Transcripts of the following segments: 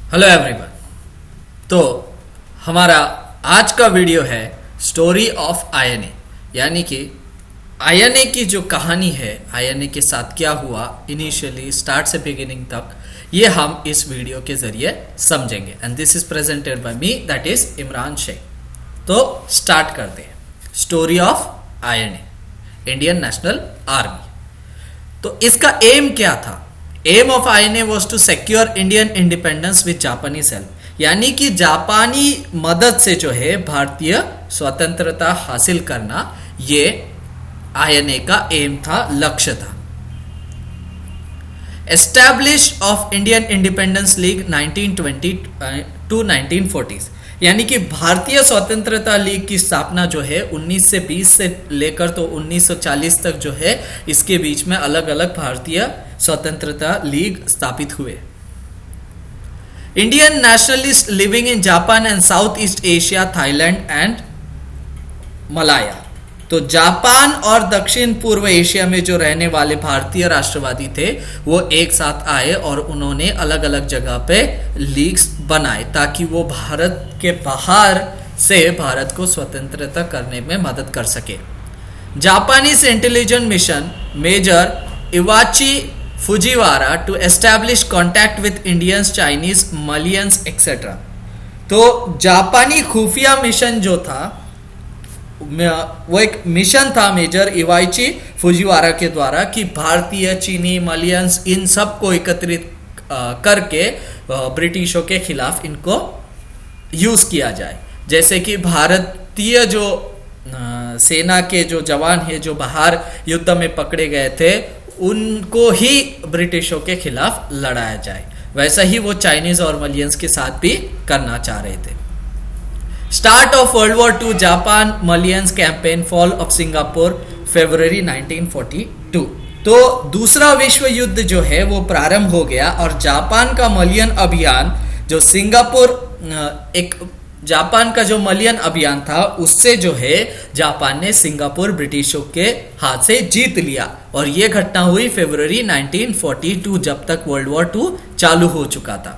Hello everyone. तो हमारा आज का वीडियो है स्टोरी ऑफ आईएनए, यानी कि आईएनए की जो कहानी है, आईएनए के साथ क्या हुआ इनिशियली स्टार्ट से बिगिनिंग तक, ये हम इस वीडियो के जरिए समझेंगे। And this is presented by me, that is Imran Shaikh. तो स्टार्ट करते हैं। Story of INA, Indian National Army. तो इसका एम क्या था? Aim of INA was to secure Indian independence with Japanese help, यानी कि जापानी मदद से जो है भारतीय स्वतंत्रता हासिल करना, ये आईएनए का एम था, लक्ष्य था। Established of Indian independence league 1920 to 1940, यानी कि भारतीय स्वतंत्रता लीग की स्थापना जो है 1920 से लेकर तो 1940 तक जो है, इसके बीच में अलग अलग भारतीय स्वतंत्रता लीग स्थापित हुए। Indian nationalist living in Japan and south east Asia, Thailand and Malaya. तो जापान और दक्षिण पूर्व एशिया में जो रहने वाले भारतीय राष्ट्रवादी थे, वो एक साथ आए और उन्होंने अलग अलग जगह पे लीग्स बनाए ताकि वो भारत के बाहर से भारत को स्वतंत्रता करने में मदद कर सके। Japanese intelligence mission major Iwaichi Fujiwara to establish contact with Indians, Chinese, Malayans etcetera. तो जापानी खुफिया मिशन जो था, वो एक मिशन था मेजर इवाइची फुजीवारा के द्वारा कि भारतीय, चीनी, मलियंस, इन सब को एकत्रित करके ब्रिटिशों के खिलाफ इनको यूज किया जाए। जैसे कि भारतीय जो सेना के जो जवान हैं जो बाहर युद्ध में पकड़े गए थे, उनको ही ब्रिटिशों के खिलाफ लड़ाया जाए। वैसा ही वो चाइनीज और मलियंस के साथ भी करना चाह रहे थे। Start of world war two, Japan Malayans campaign, fall of Singapore, February 1942। तो दूसरा विश्व युद्ध जो है वो प्रारंभ हो गया और जापान का मलियन अभियान, जो सिंगापुर एक जापान का जो मलियन अभियान था, उससे जो है जापान ने सिंगापुर ब्रिटिशों के हाथ से जीत लिया। और ये घटना हुई फरवरी 1942, जब तक वर्ल्ड वॉर 2 चालू हो चुका था।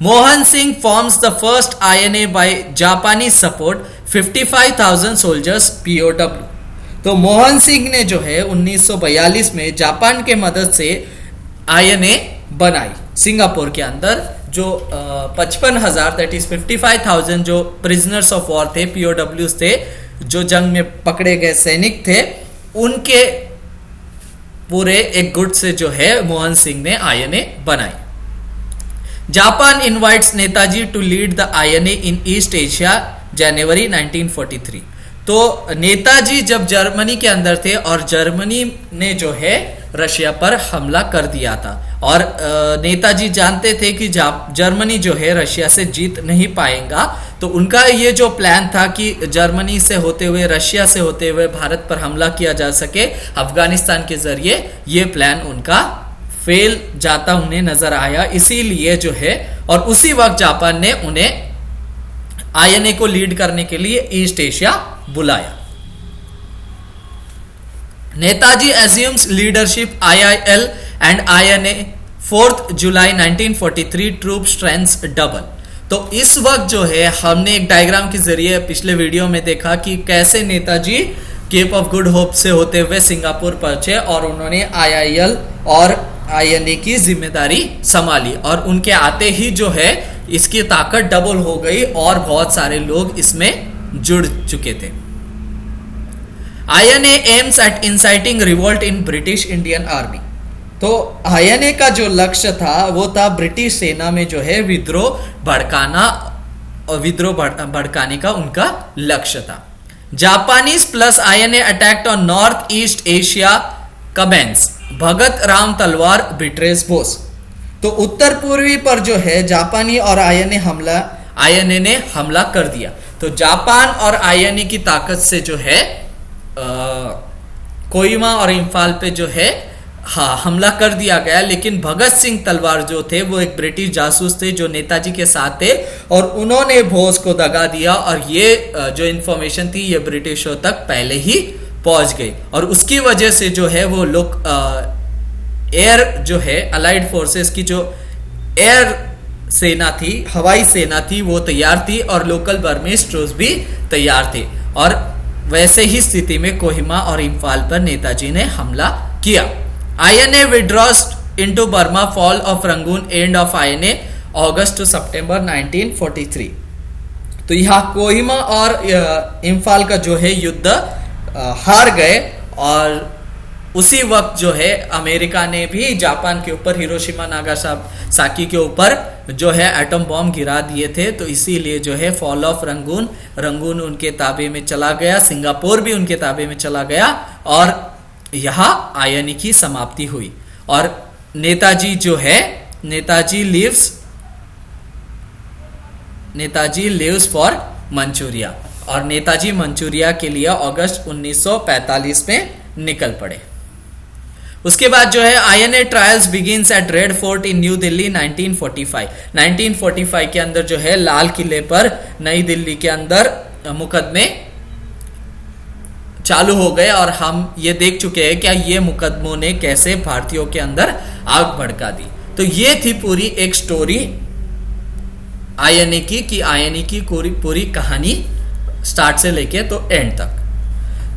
Mohan Singh forms the first INA by जापानी सपोर्ट, 55,000 सोल्जर्स POW। तो मोहन सिंह ने जो है 1942 में जापान के मदद से आईएनए बनाई सिंगापुर के अंदर। जो 55,000 दैट इज 55,000 जो प्रिजनर्स ऑफ वॉर थे, POWs थे, जो जंग में पकड़े गए सैनिक थे, उनके पूरे एक गुट से जो है मोहन सिंह ने आईएनए बनाई। Japan invites Netaji to lead the INA in East Asia, January 1943। तो नेताजी जब जर्मनी के अंदर थे और जर्मनी ने जो है रशिया पर हमला कर दिया था, और नेताजी जानते थे कि जर्मनी जो है रशिया से जीत नहीं पाएगा, तो उनका ये जो प्लान था कि जर्मनी से होते हुए, रशिया से होते हुए भारत पर हमला किया जा सके अफगानिस्तान के जरिए, ये प्लान उनका फेल जाता उन्हें नजर आया। इसीलिए जो है, और उसी वक्त जापान ने उन्हें आईएनए को लीड करने के लिए ईस्ट एशिया बुलाया। Netaji assumes leadership IIL and INA 4 जुलाई 1943, ट्रूप स्ट्रेंथ डबल। तो इस वक्त जो है हमने एक डायग्राम के जरिए पिछले वीडियो में देखा कि कैसे Netaji Cape of Good Hope से होते हुए सिंगापुर पहुंचे और उन्होंने IIL और INA की जिम्मेदारी संभाली, और उनके आते ही जो है इसकी ताकत डबल हो गई और बहुत सारे लोग इसमें जुड़ चुके थे। INA aims at inciting revolt in British Indian army. तो आईएनए का जो लक्ष्य था वो था ब्रिटिश सेना में जो है विद्रोह भड़काना, और विद्रोह भड़काने का उनका लक्ष्य था। Japanese plus INA attacked on north east Asia commences, Bhagat Ram Talwar betrays Bose. तो उत्तर पूर्वी पर जो है जापानी और आईएनए ने हमला कर दिया। तो जापान और आईएनए की ताकत से जो है कोहिमा और इम्फाल पे जो है हमला कर दिया गया, लेकिन भगत सिंह तलवार जो थे वो एक ब्रिटिश जासूस थे जो नेताजी के साथ थे, और उन्होंने बोस को दगा दिया, और ये जो इंफॉर्मेशन थी ये ब्रिटिशों तक पहले ही पहुंच गई, और उसकी वजह से जो है वो लोग एयर जो है अलाइड फोर्सेस की जो एयर सेना थी, हवाई सेना थी, वो तैयार थी और लोकल बर्मीज ट्रूप्स भी तैयार थे। और वैसे ही स्थिति में कोहिमा और इम्फाल पर नेताजी ने हमला किया। INA withdraws into Burma, fall of Rangoon, end of INA August to September 1943। तो यहाँ कोहिमा और इम्फाल का जो है युद्ध हार गए और उसी वक्त जो है अमेरिका ने भी जापान के ऊपर हिरोशिमा नागासाकी के ऊपर जो है एटम बॉम्ब गिरा दिए थे। तो इसीलिए जो है फॉल ऑफ रंगून उनके ताबे में चला गया, सिंगापुर भी उनके ताबे में चला गया और यहाँ INA की समाप्ति हुई। और नेताजी जो है नेताजी लिव्स फॉर मंचूरिया, और नेताजी मंचूरिया के लिए अगस्त 1945 में निकल पड़े। उसके बाद जो है INA trials begins at red fort in new Delhi 1945 के अंदर जो है लाल किले पर नई दिल्ली के अंदर मुकदमे चालू हो गए और हम ये देख चुके हैं क्या ये मुकदमों ने कैसे भारतीयों के अंदर आग भड़का दी। तो ये थी पूरी एक स्टोरी INA की कि INA की पूरी कहानी स्टार्ट से लेके तो एंड तक।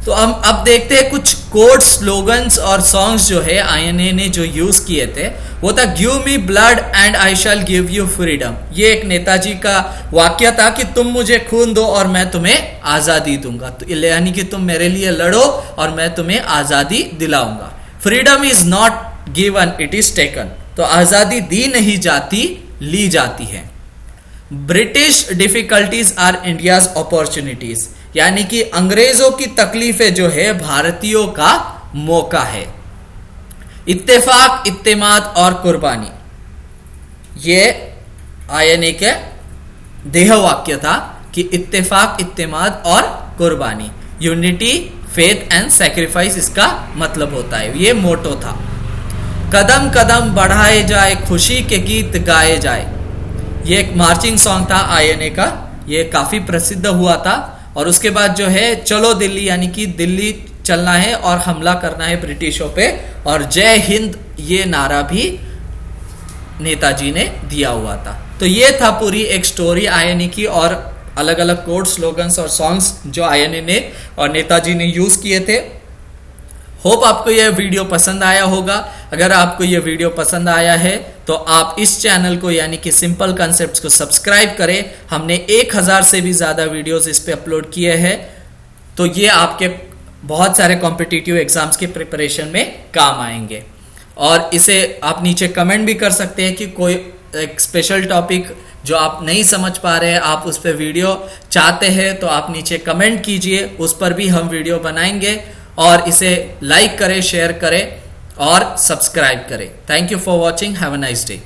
तो हम अब देखते हैं कुछ कोड स्लोगन्स और सॉन्ग्स जो है INA ने जो यूज किए थे। वो था give me blood and I shell give you freedom. ये एक नेताजी का वाक्य था कि तुम मुझे खून दो और मैं तुम्हें आजादी दूंगा। तो यानी कि तुम मेरे लिए लड़ो और मैं तुम्हें आजादी दिलाऊंगा। Freedom is not given, it is taken. तो आजादी दी नहीं जाती, ली जाती है। British difficulties are India's opportunities, यानी कि अंग्रेजों की तकलीफें जो है भारतीयों का मौका है। इत्तेफाक, इत्तेमाद और कुर्बानी, ये INA के देह वाक्य था कि इत्तेफाक, इत्तेमाद और कुर्बानी, यूनिटी, फेथ एंड सैक्रिफाइस इसका मतलब होता है। ये मोटो था। कदम कदम बढ़ाए जाए, खुशी के गीत गाए जाए, ये एक मार्चिंग सॉन्ग था INA का, ये काफी प्रसिद्ध हुआ था। और उसके बाद जो है चलो दिल्ली, यानी कि दिल्ली चलना है और हमला करना है ब्रिटिशों पे, और जय हिंद ये नारा भी नेताजी ने दिया हुआ था। तो ये था पूरी एक स्टोरी INA की और अलग अलग कोड स्लोगन्स और सॉन्ग्स जो INA ने और नेताजी ने यूज किए थे। होप आपको यह वीडियो पसंद आया होगा। अगर आपको यह वीडियो पसंद आया है तो आप इस चैनल को यानी कि सिंपल कॉन्सेप्ट्स को सब्सक्राइब करें। हमने 1000 से भी ज़्यादा वीडियोस इस पे अपलोड किए हैं, तो ये आपके बहुत सारे कॉम्पिटिटिव एग्जाम्स के प्रिपरेशन में काम आएंगे। और इसे आप नीचे कमेंट भी कर सकते हैं कि कोई एक स्पेशल टॉपिक जो आप नहीं समझ पा रहे हैं, आप उस पर वीडियो चाहते हैं तो आप नीचे कमेंट कीजिए, उस पर भी हम वीडियो बनाएंगे। और इसे लाइक करें, शेयर करें और सब्सक्राइब करें। Thank you for watching, have a nice day.